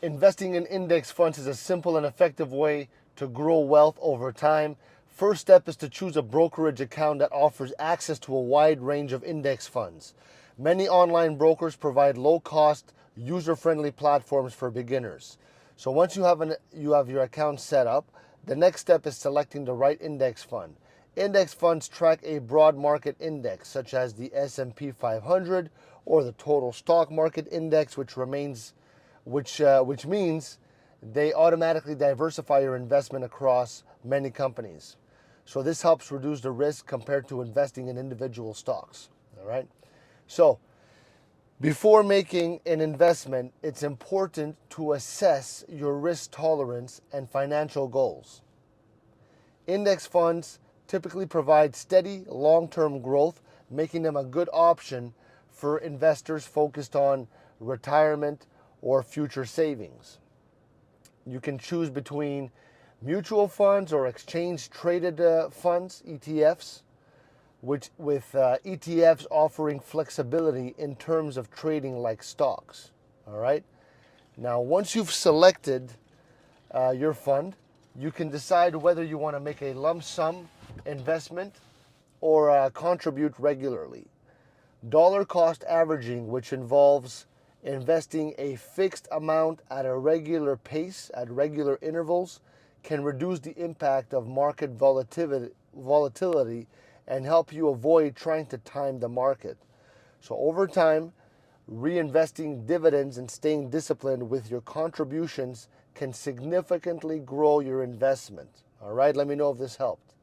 Investing in index funds is a simple and effective way to grow wealth over time. First step is to choose a brokerage account that offers access to a wide range of index funds. Many online brokers provide low-cost, user-friendly platforms for beginners. So once you have your account set up, the next step is selecting the right index fund. Index funds track a broad market index such as the S&P 500 or the total stock market index, which means they automatically diversify your investment across many companies. So this helps reduce the risk compared to investing in individual stocks. All right. So before making an investment, it's important to assess your risk tolerance and financial goals. Index funds typically provide steady, long-term growth, making them a good option for investors focused on retirement or future savings. You can choose between mutual funds or exchange-traded funds, ETFs, with ETFs offering flexibility in terms of trading like stocks. All right. Now, once you've selected your fund, you can decide whether you want to make a lump sum investment or contribute regularly. Dollar cost averaging, which involves investing a fixed amount at a regular pace, at regular intervals, can reduce the impact of market volatility and help you avoid trying to time the market. So over time, reinvesting dividends and staying disciplined with your contributions can significantly grow your investment. All right, let me know if this helped.